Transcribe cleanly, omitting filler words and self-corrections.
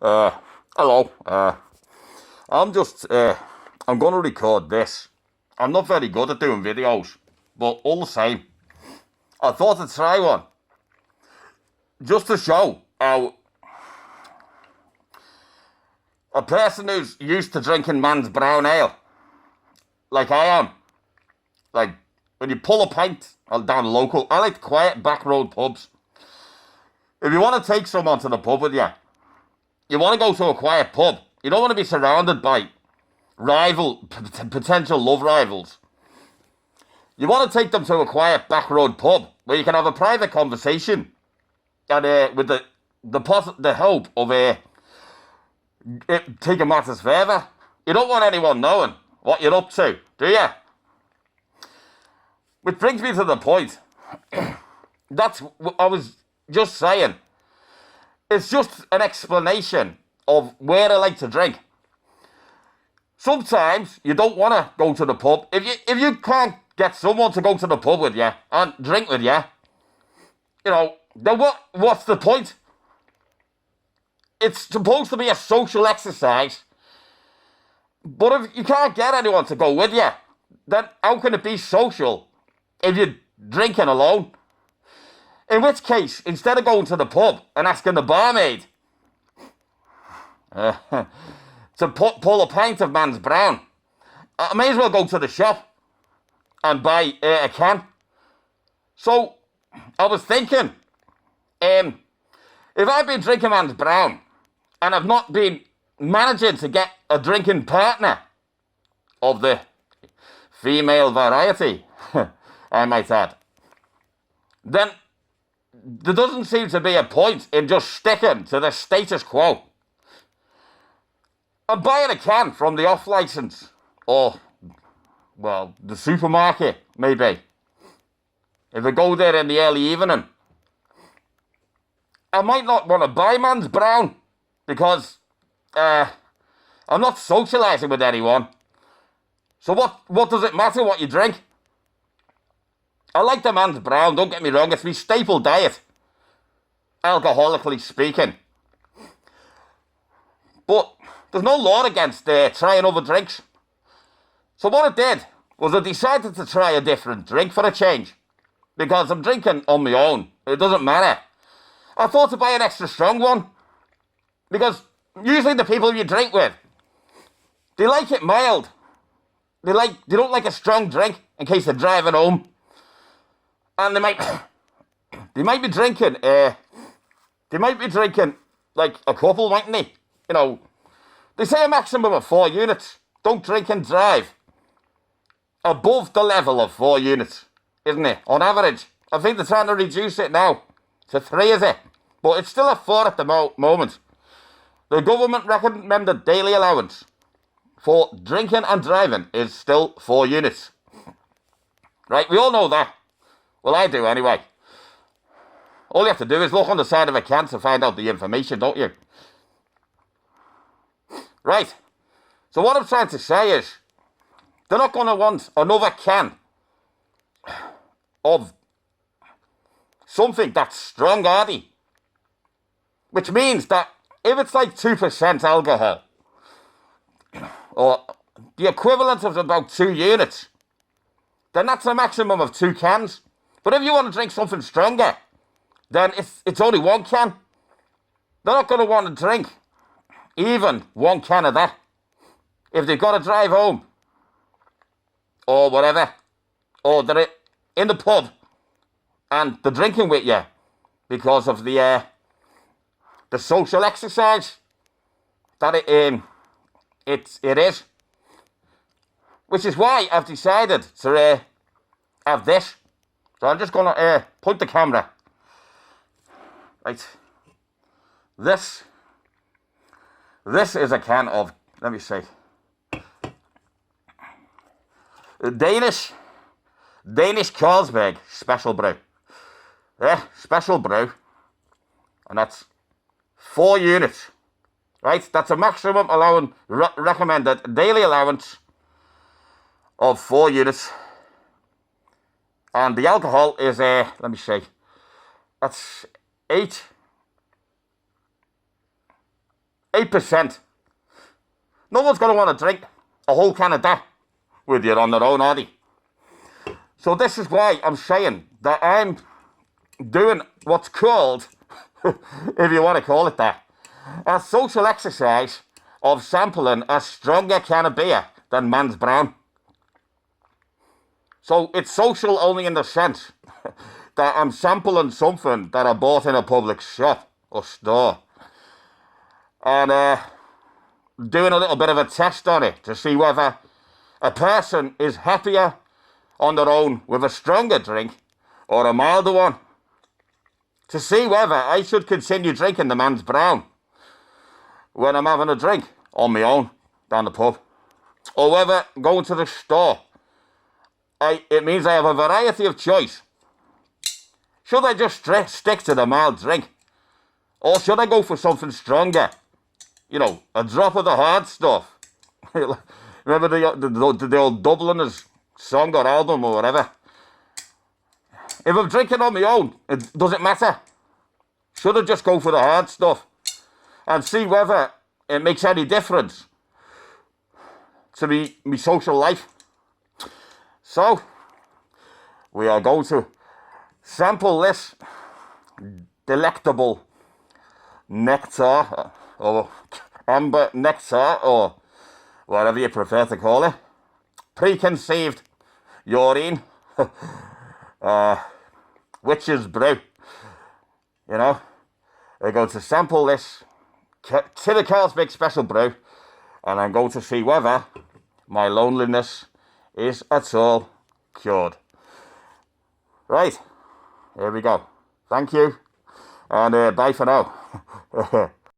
Hello. I'm going to record this. I'm not very good at doing videos, but all the same, I thought I'd try one. Just to show how a person who's used to drinking man's brown ale, like I am, like when you pull a pint down local, I like quiet back road pubs. If you want to take someone to the pub with you, you want to go to a quiet pub. You don't want to be surrounded by potential love rivals. You want to take them to a quiet back road pub where you can have a private conversation, and with the hope of taking matters further. You don't want anyone knowing what you're up to, do you? Which brings me to the point. That's what I was just saying. It's just an explanation of where I like to drink. Sometimes you don't want to go to the pub. If you can't get someone to go to the pub with you and drink with you, then what's the point? It's supposed to be a social exercise. But if you can't get anyone to go with you, then how can it be social if you're drinking alone? In which case, instead of going to the pub and asking the barmaid to pull a pint of man's brown, I may as well go to the shop and buy a can. So, I was thinking, if I've been drinking man's brown and I've not been managing to get a drinking partner of the female variety, I might add, then there doesn't seem to be a point in just sticking to the status quo. I'm buying a can from the off license, or, well, the supermarket, maybe. If I go there in the early evening, I might not want to buy man's brown because I'm not socialising with anyone. So what does it matter what you drink? I like the man's brown, don't get me wrong, it's my staple diet, alcoholically speaking. But there's no law against trying other drinks. So what I did was I decided to try a different drink for a change. Because I'm drinking on my own, it doesn't matter. I thought to buy an extra strong one. Because usually the people you drink with, they like it mild. They don't like a strong drink in case they're driving home. And they might be drinking like a couple, mightn't they? They say a maximum of 4 units. Don't drink and drive above the level of 4 units, isn't it? On average. I think they're trying to reduce it now to 3, is it? But it's still at 4 at the moment. The government recommended daily allowance for drinking and driving is still 4 units. Right, we all know that. Well, I do anyway. All you have to do is look on the side of a can to find out the information, don't you? Right. So what I'm trying to say is, they're not going to want another can of something that's strong, are they? Which means that if it's like 2% alcohol, or the equivalent of about 2 units, then that's a maximum of 2 cans. But if you want to drink something stronger, then it's only 1 can. They're not going to want to drink even 1 can of that if they've got to drive home or whatever, or they're in the pub and they're drinking with you because of the social exercise that it is. Which is why I've decided to have this. So I'm just going to point the camera. Right. This is a can of, let me see, Danish Carlsberg Special Brew. Yeah, Special Brew. And that's 4 units. Right, that's a maximum recommended daily allowance of 4 units. And the alcohol is, let me see, that's 8 8%. No one's going to want to drink a whole can of that with you on their own, are they? So this is why I'm saying that I'm doing what's called, if you want to call it that, a social exercise of sampling a stronger can of beer than man's brown. So it's social only in the sense that I'm sampling something that I bought in a public shop or store. And doing a little bit of a test on it to see whether a person is happier on their own with a stronger drink or a milder one. To see whether I should continue drinking the man's brown when I'm having a drink on my own down the pub. Or whether going to the store, it means I have a variety of choice. Should I just stick to the mild drink? Or should I go for something stronger? You know, a drop of the hard stuff. Remember the old Dubliners song or album or whatever? If I'm drinking on my own, it doesn't matter. Should I just go for the hard stuff and see whether it makes any difference to me social life? So, we are going to sample this delectable nectar, or amber nectar, or whatever you prefer to call it. Preconceived urine. Witch's brew. You know, we're going to sample this Tilly Carl's Big Special Brew, and I'm going to see whether my loneliness is at all cured. Right, here we go. Thank you, and bye for now.